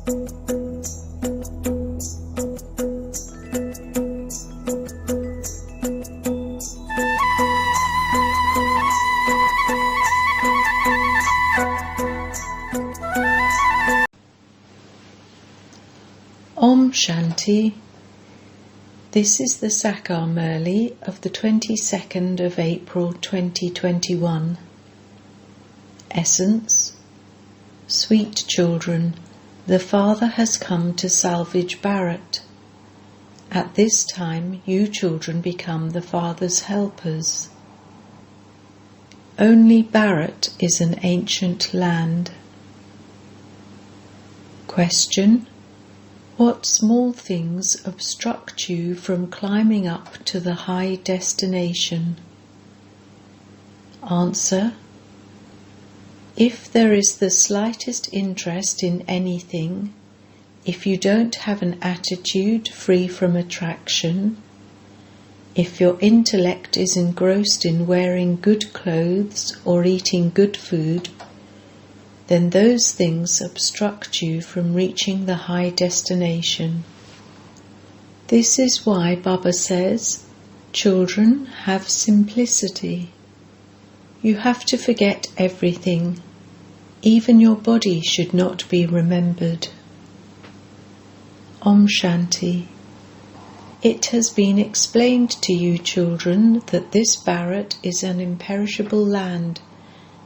Om Shanti. This is the Sakar Murli of the 22nd of April 2021. Essence. Sweet children, the Father has come to salvage Bharat. At this time you children become the Father's helpers. Only Bharat is an ancient land. Question. What small things obstruct you from climbing up to the high destination? Answer. If there is the slightest interest in anything, if you don't have an attitude free from attraction, if your intellect is engrossed in wearing good clothes or eating good food, then those things obstruct you from reaching the high destination. This is why Baba says, children, have simplicity. You have to forget everything. Even your body should not be remembered. Om Shanti. It has been explained to you, children, that this Bharat is an imperishable land,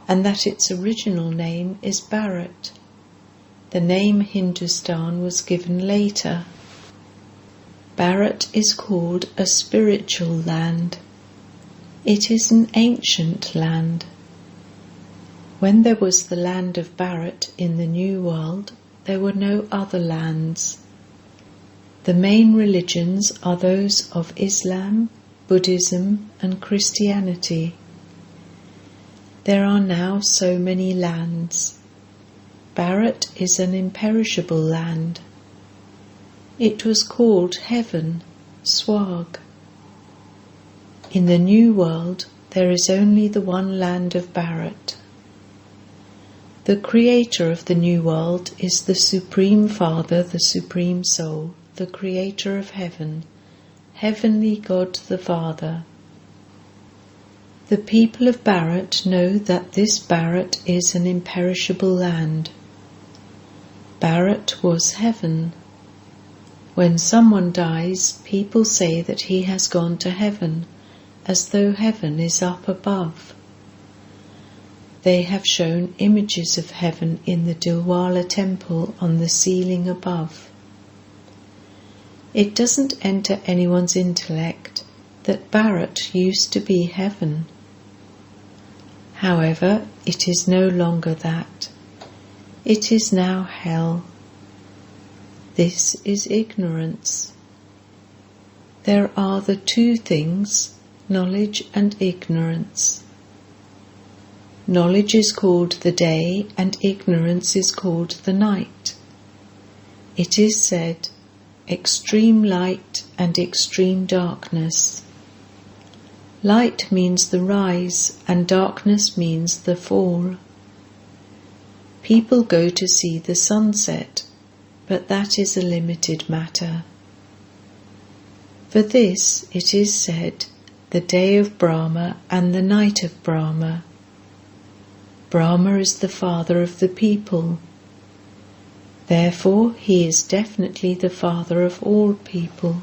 and that its original name is Bharat. The name Hindustan was given later. Bharat is called a spiritual land. It is an ancient land. When there was the land of Bharat in the New World, there were no other lands. The main religions are those of Islam, Buddhism, and Christianity. There are now so many lands. Bharat is an imperishable land. It was called heaven, Swarg. In the New World, there is only the one land of Bharat. The creator of the New World is the Supreme Father, the Supreme Soul, the creator of heaven, Heavenly God the Father. The people of Bharat know that this Bharat is an imperishable land. Bharat was heaven. When someone dies, people say that he has gone to heaven, as though heaven is up above. They have shown images of heaven in the Dilwala temple on the ceiling above. It doesn't enter anyone's intellect that Bharat used to be heaven. However, it is no longer that. It is now hell. This is ignorance. There are the two things, knowledge and ignorance. Knowledge is called the day and ignorance is called the night. It is said, extreme light and extreme darkness. Light means the rise and darkness means the fall. People go to see the sunset, but that is a limited matter. For this it is said, the day of Brahma and the night of Brahma. Brahma is the father of the people. Therefore he is definitely the father of all people.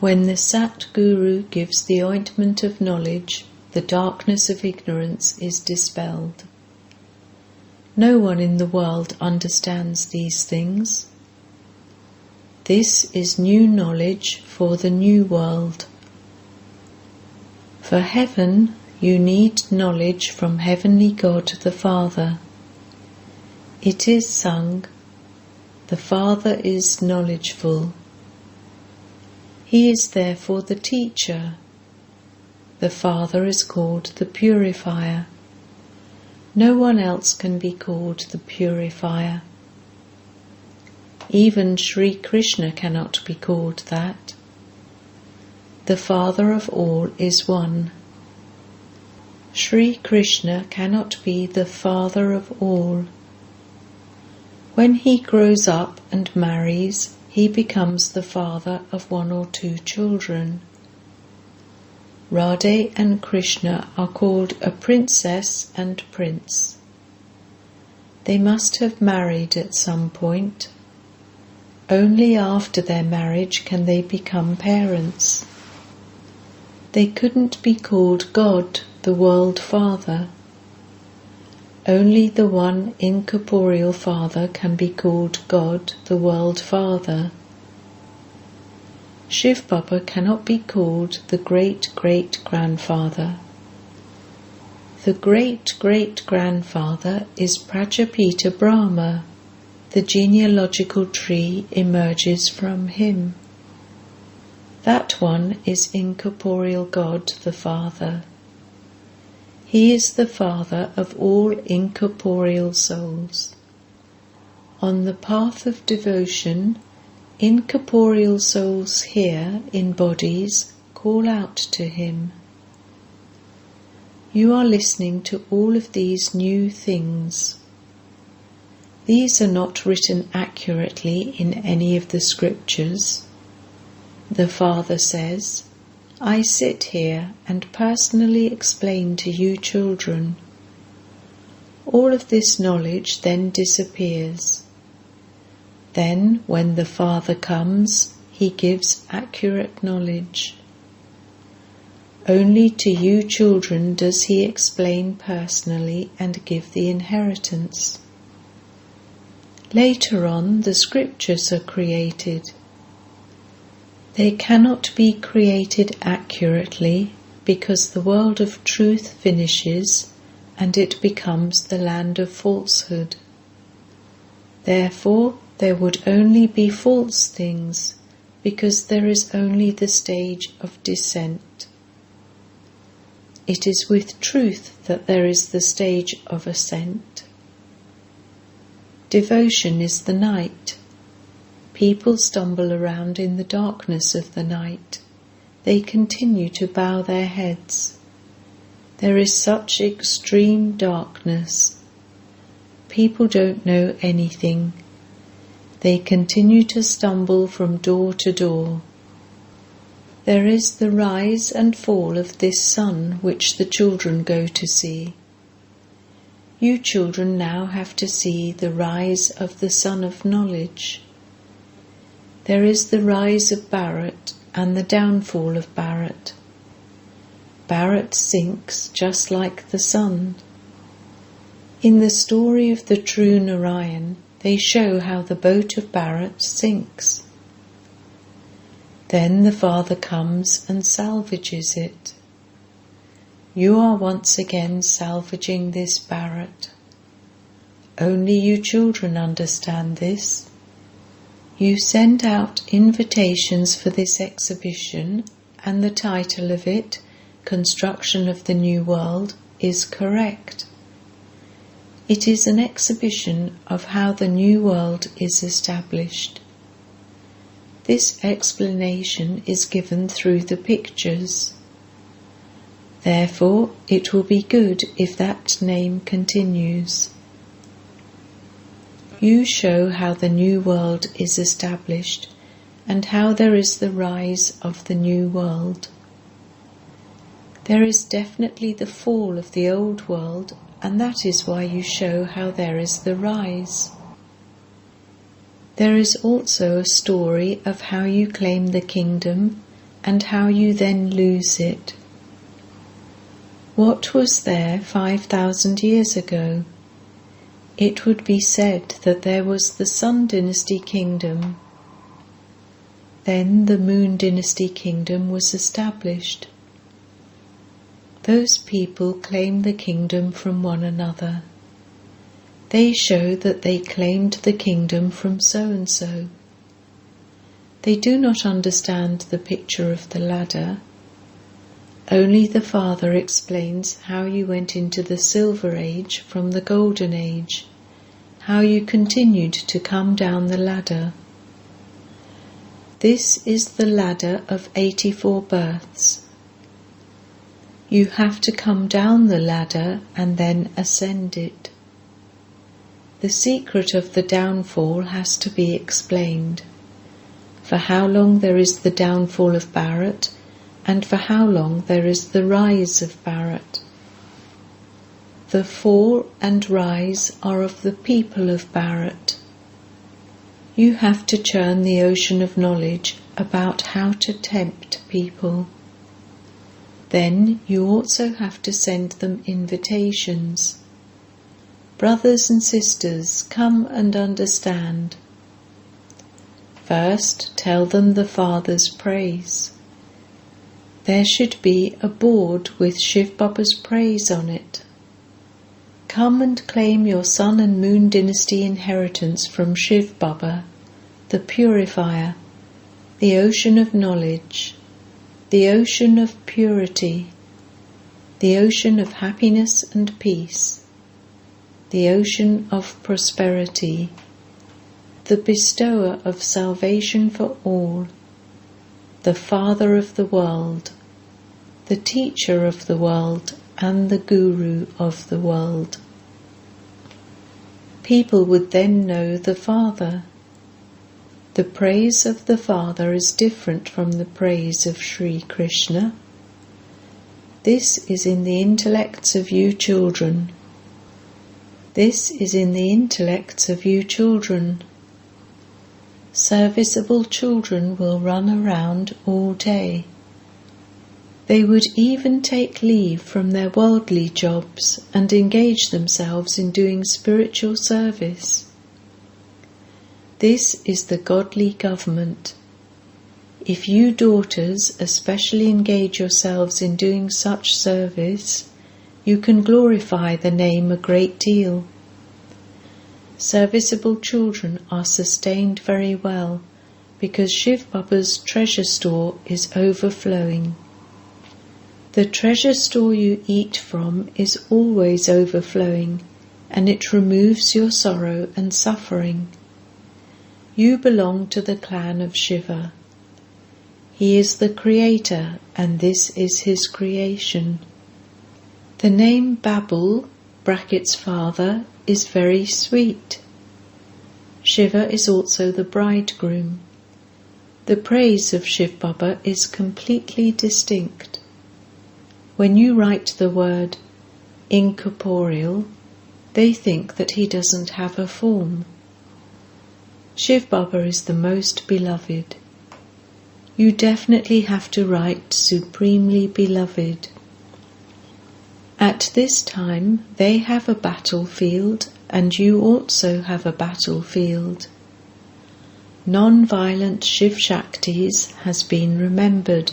When the Sat Guru gives the ointment of knowledge, the darkness of ignorance is dispelled. No one in the world understands these things. This is new knowledge for the new world. For heaven, you need knowledge from Heavenly God the Father. It is sung, the Father is knowledgeful. He is therefore the teacher. The Father is called the purifier. No one else can be called the purifier. Even Sri Krishna cannot be called that. The Father of all is one. Sri Krishna cannot be the Father of all. When he grows up and marries, he becomes the father of 1 or 2 children. Radha and Krishna are called a princess and prince. They must have married at some point. Only after their marriage can they become parents. They couldn't be called God, the World Father. Only the one incorporeal Father can be called God, the World Father. Shiv Baba cannot be called the great-great-grandfather. The great-great-grandfather is Prajapita Brahma. The genealogical tree emerges from him. That one is incorporeal God the Father. He is the Father of all incorporeal souls. On the path of devotion, incorporeal souls here in bodies call out to him. You are listening to all of these new things. These are not written accurately in any of the scriptures. The Father says, I sit here and personally explain to you children. All of this knowledge then disappears. Then, when the Father comes, he gives accurate knowledge. Only to you children does he explain personally and give the inheritance. Later on, the scriptures are created. They cannot be created accurately because the world of truth finishes and it becomes the land of falsehood. Therefore, there would only be false things because there is only the stage of descent. It is with truth that there is the stage of ascent. Devotion is the night. People stumble around in the darkness of the night. They continue to bow their heads. There is such extreme darkness. People don't know anything. They continue to stumble from door to door. There is the rise and fall of this sun which the children go to see. You children now have to see the rise of the sun of knowledge. There is the rise of Bharat and the downfall of Bharat. Bharat sinks just like the sun. In the story of the true Narayan, they show how the boat of Bharat sinks. Then the Father comes and salvages it. You are once again salvaging this Bharat. Only you children understand this. You send out invitations for this exhibition, and the title of it, Construction of the New World, is correct. It is an exhibition of how the new world is established. This explanation is given through the pictures. Therefore, it will be good if that name continues. You show how the new world is established and how there is the rise of the new world. There is definitely the fall of the old world, and that is why you show how there is the rise. There is also a story of how you claim the kingdom and how you then lose it. What was there 5,000 years ago? It would be said that there was the Sun Dynasty kingdom. Then the Moon Dynasty kingdom was established. Those people claim the kingdom from one another. They show that they claimed the kingdom from so-and-so. They do not understand the picture of the ladder. Only the Father explains how you went into the Silver Age from the Golden Age, how you continued to come down the ladder. This is the ladder of 84 births. You have to come down the ladder and then ascend it. The secret of the downfall has to be explained. For how long there is the downfall of Bharat, and for how long there is the rise of Bharat. The fall and rise are of the people of Bharat. You have to churn the ocean of knowledge about how to tempt people. Then you also have to send them invitations. Brothers and sisters, come and understand. First, tell them the Father's praise. There should be a board with Shiv Baba's praise on it. Come and claim your Sun and Moon dynasty inheritance from Shiv Baba, the purifier, the ocean of knowledge, the ocean of purity, the ocean of happiness and peace, the ocean of prosperity, the bestower of salvation for all, the Father of the world, the teacher of the world, and the Guru of the world. People would then know the Father. The praise of the Father is different from the praise of Sri Krishna. This is in the intellects of you children. This is in the intellects of you children. Serviceable children will run around all day. They would even take leave from their worldly jobs and engage themselves in doing spiritual service. This is the godly government. If you daughters especially engage yourselves in doing such service, you can glorify the name a great deal. Serviceable children are sustained very well because Shiv Baba's treasure store is overflowing. The treasure store you eat from is always overflowing, and it removes your sorrow and suffering. You belong to the clan of Shiva. He is the creator, and this is his creation. The name Babul, brackets father, is very sweet. Shiva is also the bridegroom. The praise of Shiv Baba is completely distinct. When you write the word incorporeal, they think that he doesn't have a form. Shiv Baba is the most beloved. You definitely have to write supremely beloved. At this time they have a battlefield, and you also have a battlefield. Non-violent Shiv Shaktis has been remembered.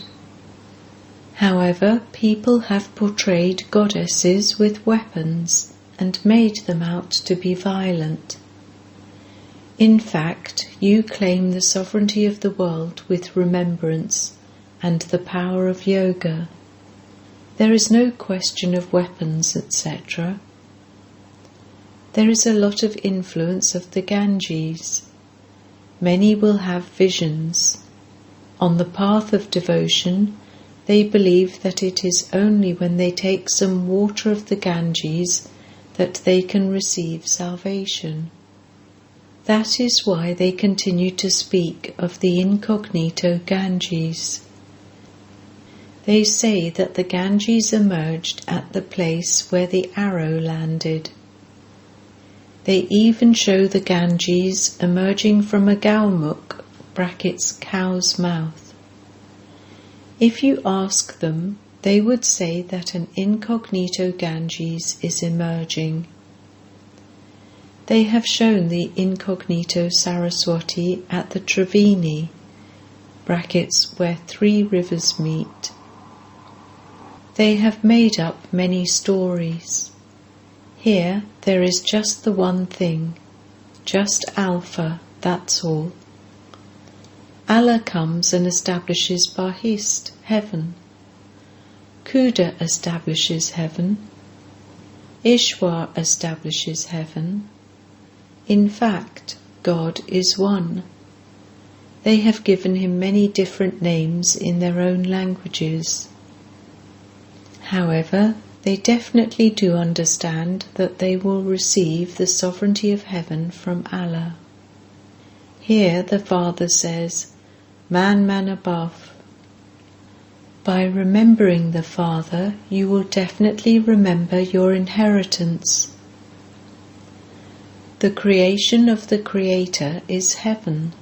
However, people have portrayed goddesses with weapons and made them out to be violent. In fact, you claim the sovereignty of the world with remembrance and the power of yoga. There is no question of weapons, etc. There is a lot of influence of the Ganges. Many will have visions. On the path of devotion, they believe that it is only when they take some water of the Ganges that they can receive salvation. That is why they continue to speak of the incognito Ganges. They say that the Ganges emerged at the place where the arrow landed. They even show the Ganges emerging from a Gaumukh, brackets cow's mouth. If you ask them, they would say that an incognito Ganges is emerging. They have shown the incognito Saraswati at the Triveni, brackets where 3 rivers meet. They have made up many stories. Here there is just the one thing, just Alpha, that's all. Allah comes and establishes Bahist, heaven. Kuda establishes heaven. Ishwar establishes heaven. In fact, God is one. They have given him many different names in their own languages. However, They definitely do understand that they will receive the sovereignty of heaven from Allah. Here the Father says, "Man, man above." By remembering the Father, you will definitely remember your inheritance. The creation of the Creator is heaven.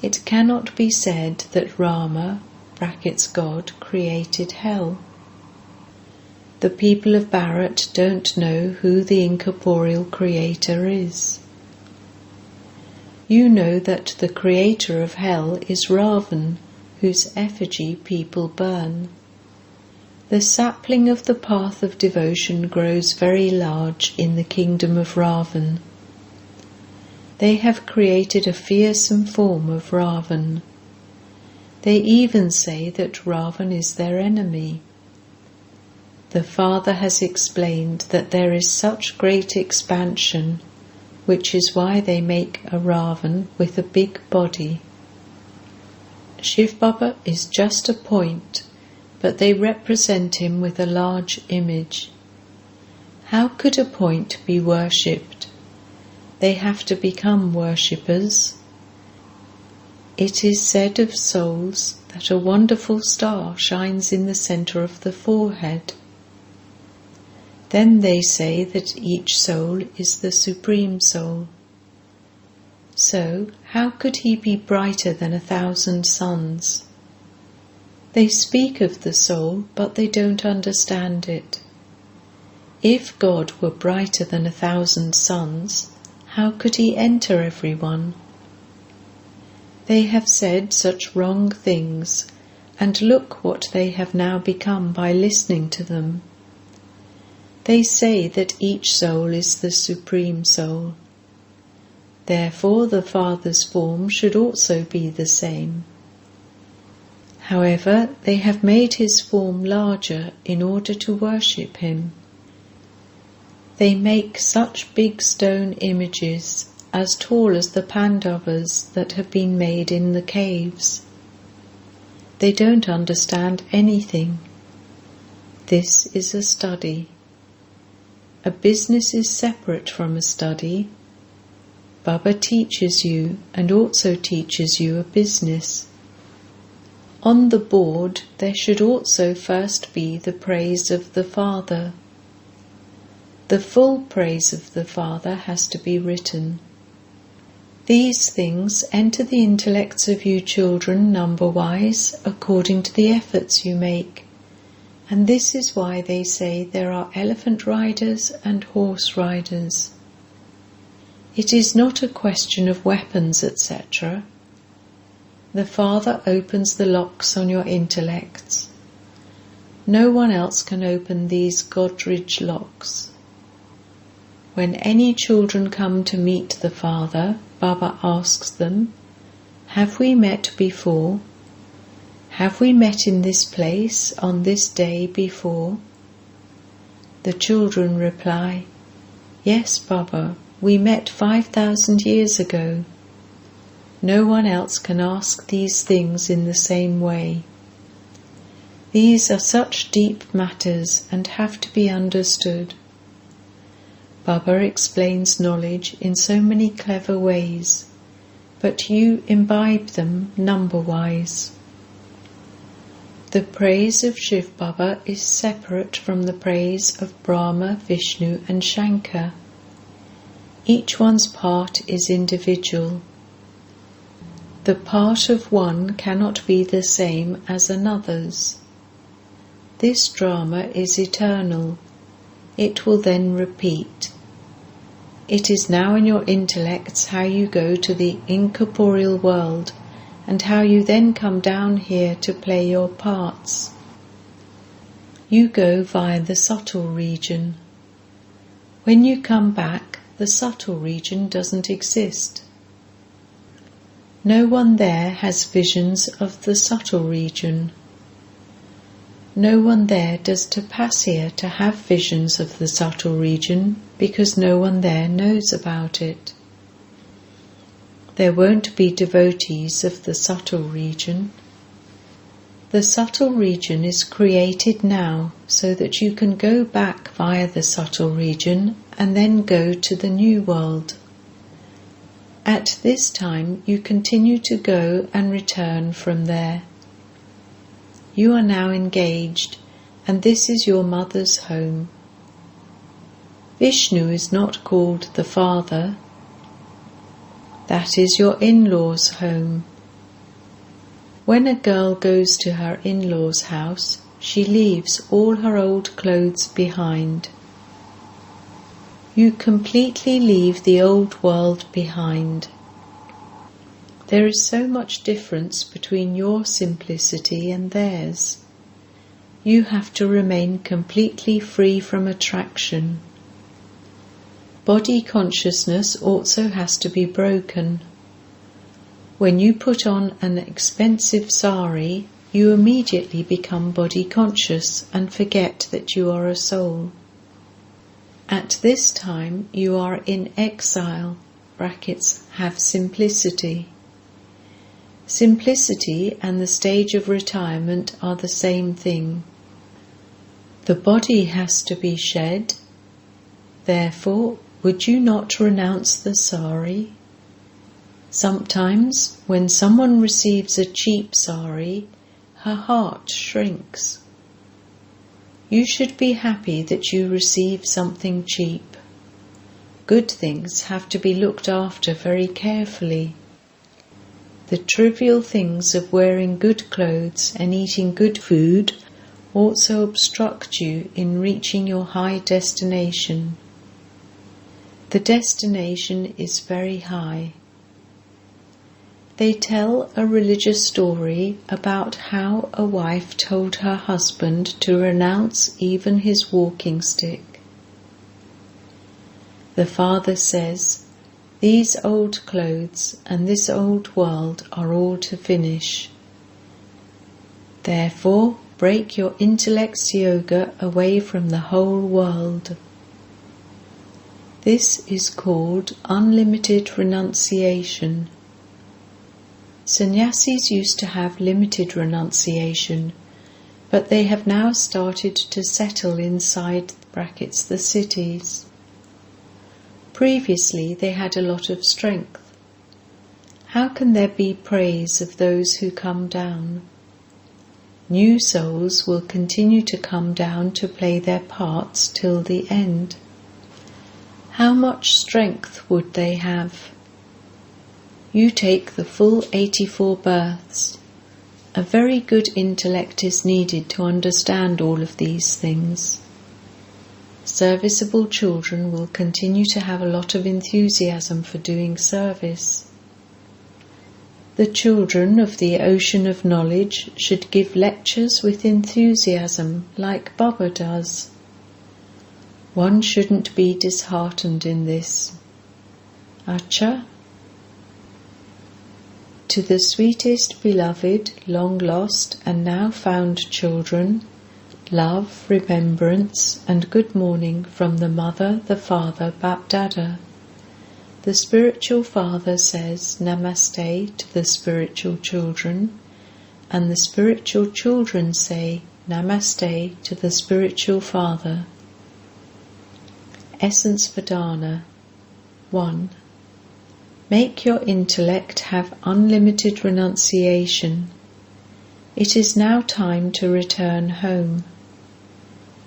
It cannot be said that Rama, (God), created hell. The people of Bharat don't know who the incorporeal Creator is. You know that the creator of hell is Ravan, whose effigy people burn. The sapling of the path of devotion grows very large in the kingdom of Ravan. They have created a fearsome form of Ravan. They even say that Ravan is their enemy. The Father has explained that there is such great expansion, which is why they make a Ravan with a big body. Shiv Baba is just a point, but they represent him with a large image. How could a point be worshipped? They have to become worshippers. It is said of souls that a wonderful star shines in the center of the forehead. Then they say that each soul is the Supreme Soul. So, how could he be brighter than 1,000 suns? They speak of the soul, but they don't understand it. If God were brighter than 1,000 suns, how could he enter everyone? They have said such wrong things, and look what they have now become by listening to them. They say that each soul is the Supreme Soul. Therefore the Father's form should also be the same. However, they have made his form larger in order to worship him. They make such big stone images, as tall as the Pandavas that have been made in the caves. They don't understand anything. This is a study. A business is separate from a study. Baba teaches you and also teaches you a business. On the board there should also first be the praise of the Father. The full praise of the Father has to be written. These things enter the intellects of you children number-wise according to the efforts you make, and this is why they say there are elephant riders and horse riders. It is not a question of weapons, etc. The Father opens the locks on your intellects. No one else can open these Godridge locks. When any children come to meet the Father, Baba asks them, "Have we met before? Have we met in this place on this day before?" The children reply, "Yes, Baba, we met 5,000 years ago." No one else can ask these things in the same way. These are such deep matters and have to be understood. Baba explains knowledge in so many clever ways, but you imbibe them number-wise. The praise of Shiv Baba is separate from the praise of Brahma, Vishnu and Shankar. Each one's part is individual. The part of one cannot be the same as another's. This drama is eternal. It will then repeat. It is now in your intellects how you go to the incorporeal world and how you then come down here to play your parts. You go via the subtle region. When you come back, the subtle region doesn't exist. No one there has visions of the subtle region. No one there does tapasya to have visions of the subtle region because no one there knows about it. There won't be devotees of the subtle region. The subtle region is created now so that you can go back via the subtle region and then go to the new world. At this time you continue to go and return from there. You are now engaged, and this is your mother's home. Vishnu is not called the father. That is your in-laws' home. When a girl goes to her in-laws' house, she leaves all her old clothes behind. You completely leave the old world behind. There is so much difference between your simplicity and theirs. You have to remain completely free from attraction. Body consciousness also has to be broken. When you put on an expensive sari, you immediately become body conscious and forget that you are a soul. At this time you are in exile, (have simplicity). Simplicity and the stage of retirement are the same thing. The body has to be shed. Therefore, would you not renounce the sari? Sometimes, when someone receives a cheap sari, her heart shrinks. You should be happy that you receive something cheap. Good things have to be looked after very carefully. The trivial things of wearing good clothes and eating good food also obstruct you in reaching your high destination. The destination is very high. They tell a religious story about how a wife told her husband to renounce even his walking stick. The father says, "These old clothes and this old world are all to finish. Therefore, break your intellect's yoga away from the whole world." This is called unlimited renunciation. Sannyasis used to have limited renunciation, but they have now started to settle inside (the cities). Previously they had a lot of strength. How can there be praise of those who come down? New souls will continue to come down to play their parts till the end. How much strength would they have? You take the full 84 births. A very good intellect is needed to understand all of these things. Serviceable children will continue to have a lot of enthusiasm for doing service. The children of the ocean of knowledge should give lectures with enthusiasm like Baba does. One shouldn't be disheartened in this. Acha? To the sweetest beloved, long lost and now found children, love, remembrance and good morning from the Mother, the Father, Dada. The spiritual father says Namaste to the spiritual children, and the spiritual children say Namaste to the spiritual father. Essence Vedana 1. Make your intellect have unlimited renunciation. It is now time to return home.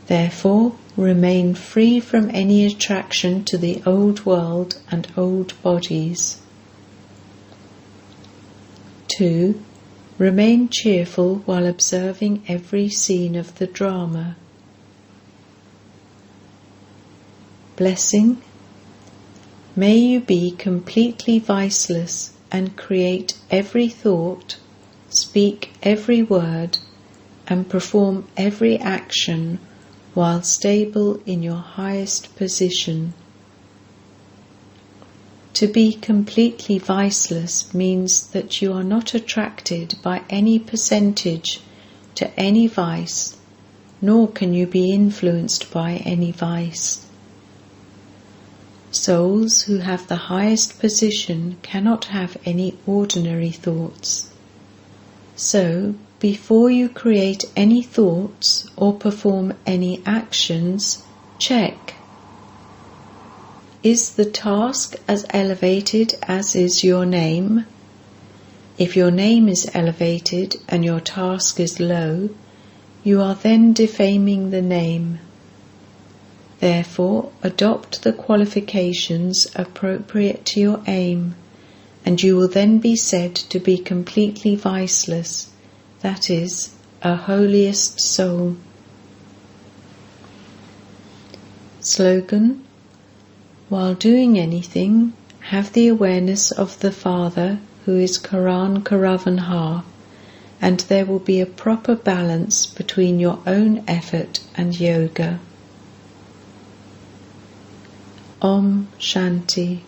Therefore, remain free from any attraction to the old world and old bodies. 2. Remain cheerful while observing every scene of the drama. Blessing. May you be completely viceless and create every thought, speak every word, and perform every action while stable in your highest position. To be completely viceless means that you are not attracted by any percentage to any vice, nor can you be influenced by any vice. Souls who have the highest position cannot have any ordinary thoughts. So, Before you create any thoughts or perform any actions, check. Is the task as elevated as is your name? If your name is elevated and your task is low, you are then defaming the name. Therefore, adopt the qualifications appropriate to your aim, and you will then be said to be completely viceless, that is, a holiest soul. Slogan: while doing anything, have the awareness of the Father who is Karan Karavanha, and there will be a proper balance between your own effort and yoga. Om Shanti.